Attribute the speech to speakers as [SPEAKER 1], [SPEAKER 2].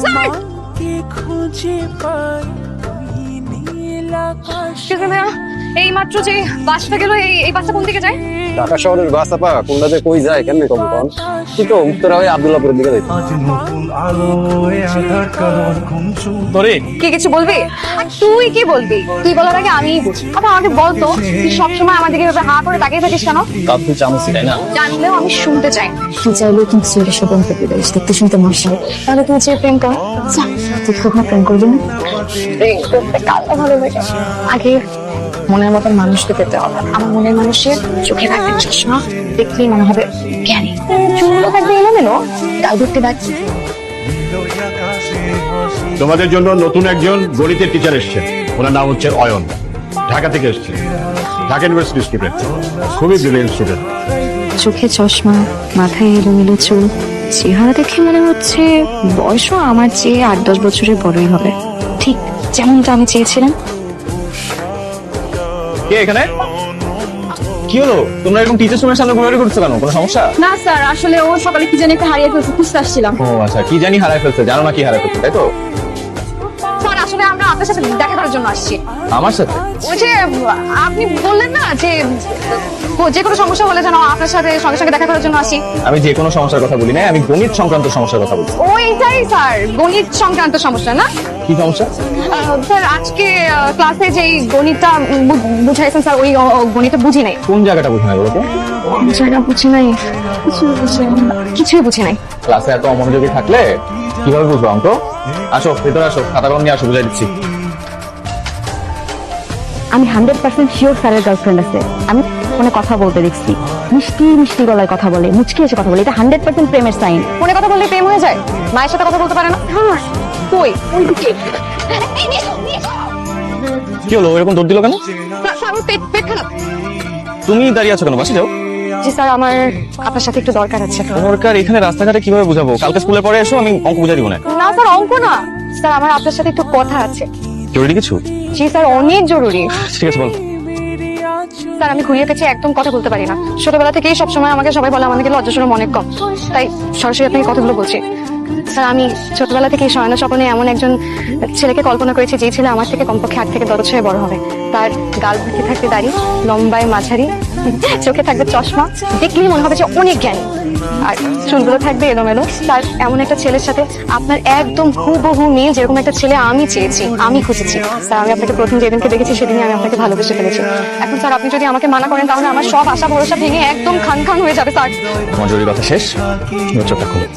[SPEAKER 1] Sir এই মাত্র যে বাসটা গেল, এই বাসটা কোন দিকে যায়?
[SPEAKER 2] ঢাকা শহরের বাস আপা কোনটা যে কই যায় কেমনে কম কম ঠিক তো উত্তরা হয়ে আব্দুল্লাহপুরের দিকে যাইতে।
[SPEAKER 3] তোরে
[SPEAKER 1] কি কিছু বলবি? আর তুই কি বলবি? তুই বলার আগে আমিই বুঝি। আচ্ছা আমাকে বলতো তুই সবসময় আমার দিকে এভাবে হা করে তাকিয়ে থাকিস কেন?
[SPEAKER 3] কাপ তুই চামচি তাই না?
[SPEAKER 1] জানলেও আমি শুনতে চাই না।
[SPEAKER 4] তুই চাইলেও কিন্তু তুই এসব বন্ধ করতে পারিস, দেখতে শুনতে মশা। তাহলে তুই চেয়ে প্রেম কর। আচ্ছা, তুই কখনো প্রেম করবি না?
[SPEAKER 1] প্রেম করতে কারটা ভালো লাগে।
[SPEAKER 4] আগে মনের মতন মানুষকে পেতে হবে। আমার মনের মানুষের চোখে থাকবে চশমা, দেখলেই মনে হবে জ্ঞানী। চুলগুলো থাকবে এলোমেলো, গাল ধরতে ডাকছি।
[SPEAKER 5] তোমাদের জন্য নতুন একজন গণিতের টিচার এসেছে। ওনার নাম হচ্ছে অয়ন, ঢাকা থেকে এসেছে, ঢাকা ইউনিভার্সিটি স্টুডেন্ট, খুবই ব্রিলিয়েন্ট স্টুডেন্ট।
[SPEAKER 4] চোখে চশমা, মাথায় এলোমেলো চুল, চেহারা দেখে মনে হচ্ছে বয়সও আমার চেয়ে 8-10 বছরের বড়ই হবে, ঠিক যেমনটা আমি চেয়েছিলাম।
[SPEAKER 3] কে এখানে? কি হলো, তোমরা এরকম টিচার রুমের সামনে ঘোরাঘুরি করছো কেন? কোনো সমস্যা?
[SPEAKER 1] না স্যার, আসলে ও সকালে কি জানি একটা হারিয়ে ফেলছে, খুঁজতে আসছিলাম।
[SPEAKER 3] ও আচ্ছা, কি জানি হারায় ফেলছে, জানো না কি হারায় ফেলছে তাই তো?
[SPEAKER 1] স্যার আসলে আমরা আপনার সাথে দেখা করার জন্য আসছি।
[SPEAKER 3] আমার সাথে?
[SPEAKER 1] ওই যে আপনি বললেন না যে যে কোনো সমস্যা হলে যেন আপনার সাথে সঙ্গে সঙ্গে দেখা করার জন্য আসি।
[SPEAKER 3] আমি যে কোনো সমস্যার কথা বলি না, আমি গণিত সংক্রান্ত সমস্যার কথা বলছি।
[SPEAKER 1] ওইটাই স্যার, গণিত সংক্রান্ত সমস্যা না?
[SPEAKER 3] কি সমস্যা?
[SPEAKER 1] স্যার আজকে ক্লাসে যেই গণিতটা বুঝাইছেন স্যার, ওই গণিতটা বুঝি নাই।
[SPEAKER 3] কোন জায়গাটা বুঝে নাই বলো তো?
[SPEAKER 4] জায়গা বুঝি নাই, কিছুই বুঝি নাই।
[SPEAKER 3] ক্লাসে এত অমনোযোগী থাকলে কিভাবে বুঝবো অঙ্ক? আসো ভেতরে আসো, খাতা কলম নিয়ে আসো, বুঝাই দিচ্ছি।
[SPEAKER 4] আমি 100% শিওর স্যারের গার্লফ্রেন্ড আছে। আমি ফোনে কথা বলতে দেখছি, মিষ্টি মিষ্টি গলায় কথা বলে, মুচকি এসে কথা বলে। এটা 100% প্রেমের সাইন।
[SPEAKER 1] ফোনে কথা বললে প্রেম হয়ে যায়? মায়ের সাথে কথা বলতে পারে না?
[SPEAKER 4] হ্যাঁ,
[SPEAKER 1] কই?
[SPEAKER 4] ওইদিকে।
[SPEAKER 3] কি হলো, এরকম দৌড় দিল কেন?
[SPEAKER 1] স্যার ওর পেট খারাপ।
[SPEAKER 3] তুমি দাঁড়িয়ে আছো কেন? বাসে যাও।
[SPEAKER 1] জি স্যার, আমার আপনার সাথে একটু দরকার আছে।
[SPEAKER 3] দরকার? এখানে রাস্তাঘাটে কিভাবে বুঝাবো? কালকে স্কুলে পরে এসো, আমি অঙ্ক বুঝাই দিব না।
[SPEAKER 1] না স্যার, অঙ্ক না স্যার, আমার আপনার সাথে একটু কথা আছে।
[SPEAKER 3] জরুরি কিছু?
[SPEAKER 1] জি স্যার, অনেক জরুরি।
[SPEAKER 3] ঠিক আছে বল।
[SPEAKER 1] স্যার আমি ঘুরিয়ে পেঁচিয়ে একদম কথা বলতে পারি না। ছোটবেলা থেকেই সবসময় আমাকে সবাই বলে আমাকে লজ্জাশরম অনেক কম, তাই সরাসরি আপনাকে কথাগুলো বলছি। স্যার আমি ছোটবেলা থেকেই শয়ন স্বপ্নে এমন একজন ছেলেকে কল্পনা করেছি, যে ছেলে আমার থেকে কমপক্ষে 8 থেকে 10 বছরের বড় হবে। তার গাল ভর্তি থাকবে দাড়ি, লম্বায় মাঝারি, চোখে থাকবে চশমা, দেখলেই মনে হবে যে অনেক জ্ঞানী, আর চুলগুলো থাকবে এলোমেলো। তার এমন একটা ছেলের সাথে আপনার একদম হুবহু মিল, যেরকম একটা ছেলে আমি চেয়েছি, আমি খুঁজেছি। স্যার আমি আপনাকে প্রথম যেদিনকে দেখেছি সেদিনই আমি আপনাকে ভালোবেসে ফেলেছি। এখন স্যার আপনি যদি আমাকে মানা করেন তাহলে আমার সব আশা ভরসা ভেঙে একদম খান খান হয়ে যাবে স্যার।
[SPEAKER 3] তোমার জরুরি কথা শেষ, চোখটা খুলো।